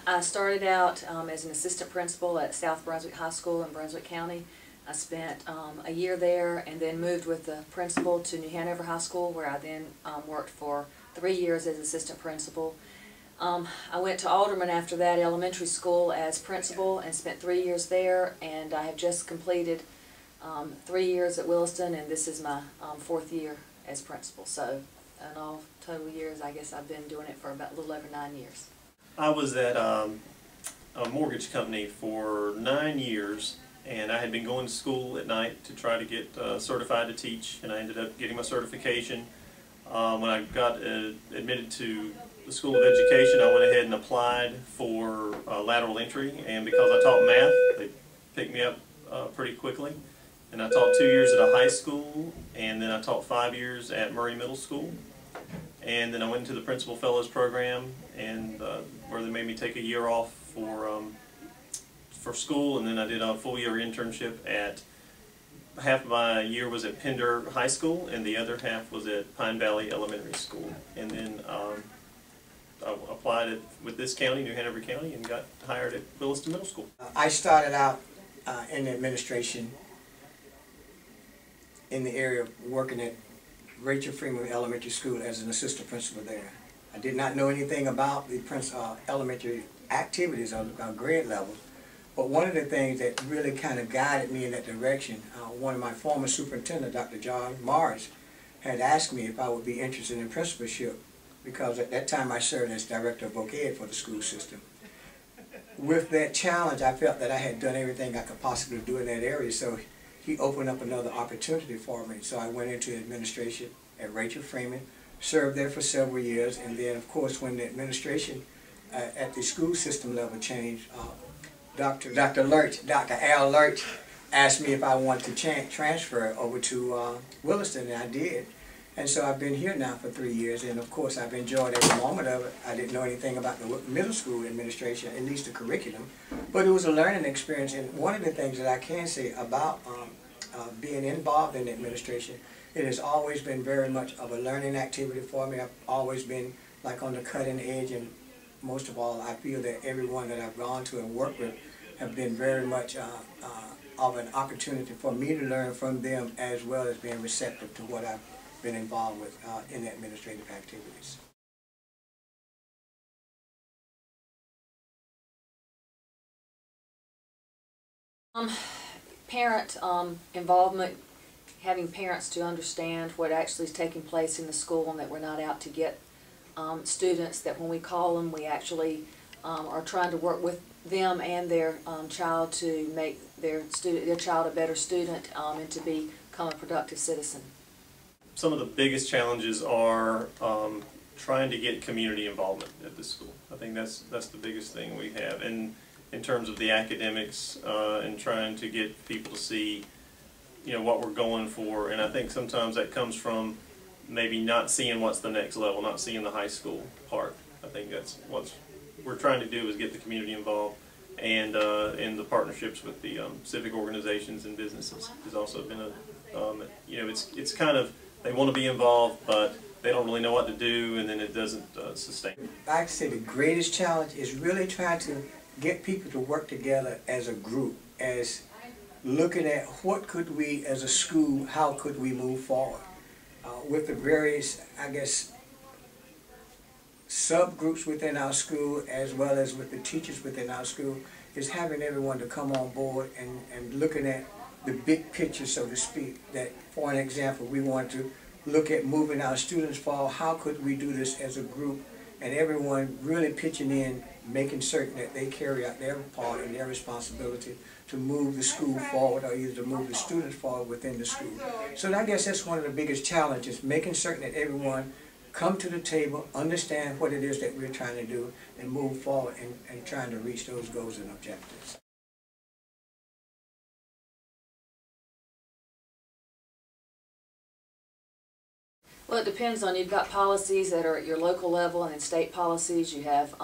I started out as an assistant principal at South Brunswick High School in Brunswick County. I spent a year there and then moved with the principal to New Hanover High School, where I then worked for 3 years as assistant principal. I went to Alderman after that elementary school as principal and spent 3 years there, and I have just completed 3 years at Williston, and this is my 4th year as principal. So in all total years, I guess I've been doing it for about a little over 9 years. I was at a mortgage company for 9 years, and I had been going to school at night to try to get certified to teach, and I ended up getting my certification. When I got admitted to the School of Education, I went ahead and applied for lateral entry, and because I taught math, they picked me up pretty quickly. And I taught 2 years at a high school, and then I taught 5 years at Murray Middle School. And then I went into the Principal Fellows Program, and where they made me take a year off for school, and then I did a full year internship at, half of my year was at Pender High School, and the other half was at Pine Valley Elementary School. And then I applied with this county, New Hanover County, and got hired at Williston Middle School. I started out in administration in the area of working at Rachel Freeman Elementary School as an assistant principal there. I did not know anything about the elementary activities on grade levels, but one of the things that really kind of guided me in that direction, one of my former superintendent, Dr. John Morris, had asked me if I would be interested in principalship, because at that time I served as director of voc ed for the school system. With that challenge, I felt that I had done everything I could possibly do in that area, so he opened up another opportunity for me. So I went into administration at Rachel Freeman, served there for several years, and then of course when the administration at the school system level changed, Dr. Al Lurch asked me if I wanted to transfer over to Williston, and I did. And so I've been here now for 3 years, and of course I've enjoyed every moment of it. I didn't know anything about the middle school administration, at least the curriculum, but it was a learning experience. And one of the things that I can say about being involved in the administration, it has always been very much of a learning activity for me. I've always been like on the cutting edge, and most of all, I feel that everyone that I've gone to and worked with have been very much of an opportunity for me to learn from them, as well as being receptive to what I've been involved with in the administrative activities. Parent involvement, having parents to understand what actually is taking place in the school, and that we're not out to get students, that when we call them we actually are trying to work with them and their child to make their child a better student and to become a productive citizen. Some of the biggest challenges are trying to get community involvement at the school. I think that's the biggest thing we have, and in terms of the academics and trying to get people to see, you know, what we're going for. And I think sometimes that comes from maybe not seeing what's the next level, not seeing the high school part. I think that's what we're trying to do, is get the community involved, and in the partnerships with the civic organizations and businesses has also been a you know, it's kind of, they want to be involved, but they don't really know what to do, and then it doesn't sustain. I'd say the greatest challenge is really trying to get people to work together as a group, as looking at what could we as a school, how could we move forward with the various, I guess, subgroups within our school, as well as with the teachers within our school, is having everyone to come on board and looking at the big picture, so to speak. That, for an example, we want to look at moving our students forward. How could we do this as a group? And everyone really pitching in, making certain that they carry out their part and their responsibility to move the school forward, or either to move the students forward within the school. So I guess that's one of the biggest challenges, making certain that everyone come to the table, understand what it is that we're trying to do, and move forward and trying to reach those goals and objectives. Well, it depends on, you've got policies that are at your local level, and then state policies. You have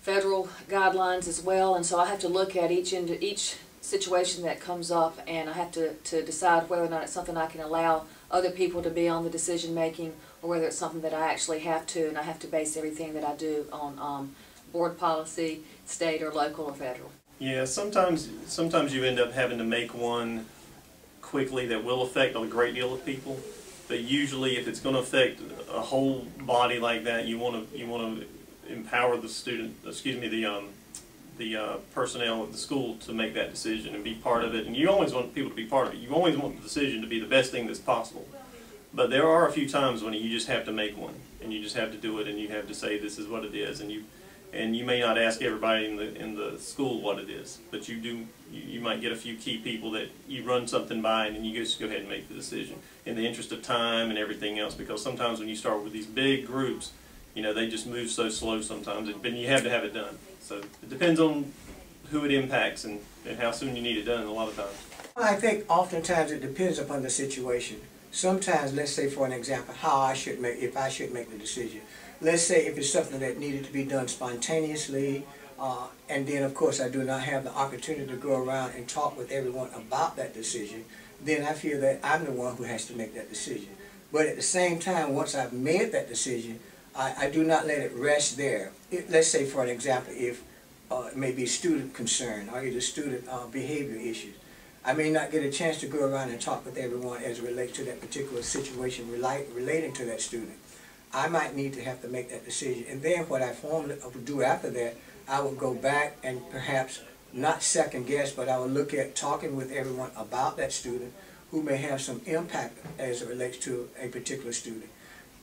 federal guidelines as well, and so I have to look at each situation that comes up, and I have to decide whether or not it's something I can allow other people to be on the decision making, or whether it's something that I actually have to, and I have to base everything that I do on board policy, state or local or federal. Yeah, sometimes you end up having to make one quickly that will affect a great deal of people. But usually, if it's going to affect a whole body like that, you want to empower the student, the personnel of the school to make that decision and be part of it. And you always want people to be part of it. You always want the decision to be the best thing that's possible. But there are a few times when you just have to make one, and you just have to do it, and you have to say this is what it is, and you may not ask everybody in the school what it is, but you might get a few key people that you run something by, and then you just go ahead and make the decision in the interest of time and everything else. Because sometimes when you start with these big groups, they just move so slow sometimes, but you have to have it done. So it depends on who it impacts and how soon you need it done a lot of times. I think oftentimes it depends upon the situation. Sometimes, let's say for an example, if I should make the decision. Let's say if it's something that needed to be done spontaneously, and then of course I do not have the opportunity to go around and talk with everyone about that decision, then I feel that I'm the one who has to make that decision. But at the same time, once I've made that decision, I do not let it rest there. Let's say for an example, if it may be student concern or either student behavior issues, I may not get a chance to go around and talk with everyone as it relates to that particular situation relating to that student. I might need to have to make that decision. And then what I formally would do after that, I would go back and perhaps not second guess, but I would look at talking with everyone about that student who may have some impact as it relates to a particular student.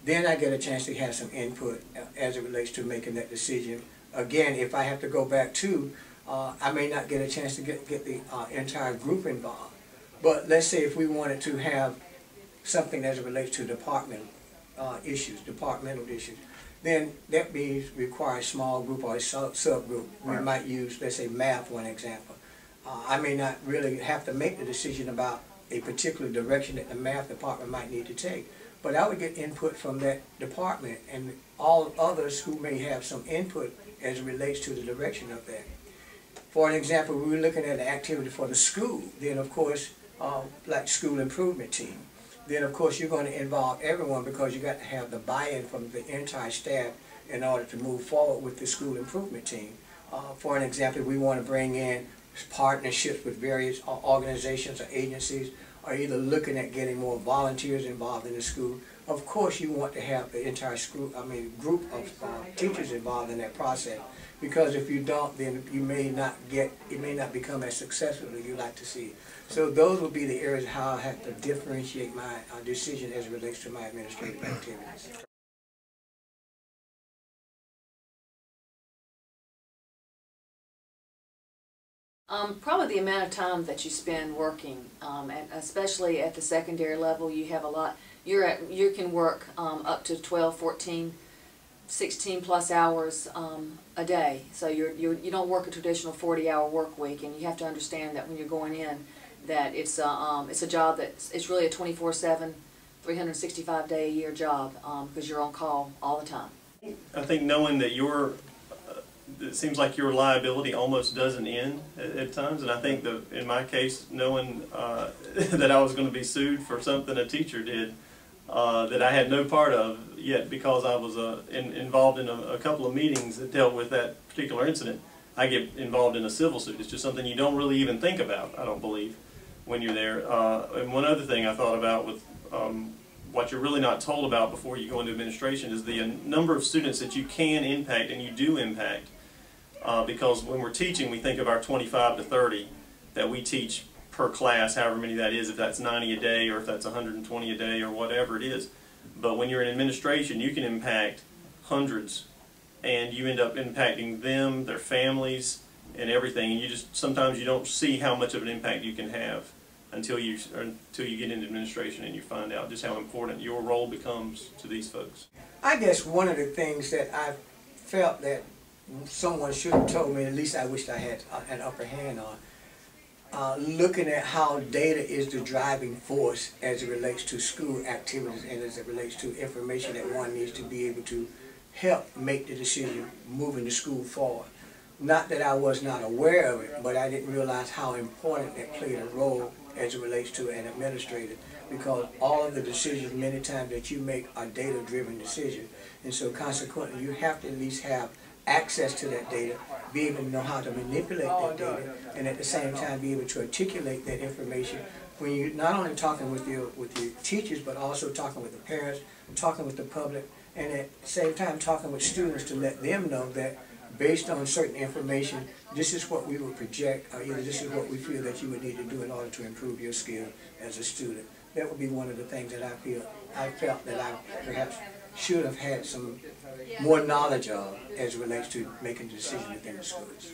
Then I get a chance to have some input as it relates to making that decision. Again, if I have to go back to, I may not get a chance to get the entire group involved. But let's say if we wanted to have something as it relates to departmental issues, then that means require a small group or a subgroup. We might use, let's say, math for an example. I may not really have to make the decision about a particular direction that the math department might need to take, but I would get input from that department and all others who may have some input as it relates to the direction of that. For an example, we were looking at an activity for the school, then of course, like school improvement team. Then of course you're going to involve everyone because you got to have the buy-in from the entire staff in order to move forward with the school improvement team. For an example, we want to bring in partnerships with various organizations or agencies, or either looking at getting more volunteers involved in the school. Of course you want to have the entire school, group of teachers involved in that process, because if you don't, then it may not become as successful as you like to see. So those will be the areas how I have to differentiate my decision as it relates to my administrative activities. Probably the amount of time that you spend working, and especially at the secondary level, you have a lot. You can work up to 12, 14, 16 plus hours a day. So you don't work a traditional 40-hour work week, and you have to understand that when you're going in, that it's a job it's really a 24/7, 365-day-a-year job because you're on call all the time. I think knowing that it seems like your liability almost doesn't end at times, and I think that in my case, knowing that I was going to be sued for something a teacher did that I had no part of yet because I was involved in a couple of meetings that dealt with that particular incident, I get involved in a civil suit. It's just something you don't really even think about, I don't believe, when you're there. And one other thing I thought about with what you're really not told about before you go into administration is the number of students that you can impact and you do impact. Because when we're teaching, we think of our 25 to 30 that we teach per class, however many that is, if that's 90 a day or if that's 120 a day or whatever it is. But when you're in administration, you can impact hundreds, and you end up impacting them, their families, and everything. And sometimes you don't see how much of an impact you can have until you get into administration and you find out just how important your role becomes to these folks. I guess one of the things that I felt that someone should have told me, at least I wished I had an upper hand on, looking at how data is the driving force as it relates to school activities and as it relates to information that one needs to be able to help make the decision moving the school forward. Not that I was not aware of it, but I didn't realize how important it played a role as it relates to an administrator, because all of the decisions many times that you make are data-driven decisions, and so consequently you have to at least have access to that data, be able to know how to manipulate that data, and at the same time be able to articulate that information when you're not only talking with your teachers, but also talking with the parents, talking with the public, and at the same time talking with students to let them know that based on certain information, this is what we would project, or either this is what we feel that you would need to do in order to improve your skill as a student. That would be one of the things that I felt that I perhaps should have had some more knowledge of as it relates to making decisions within the schools.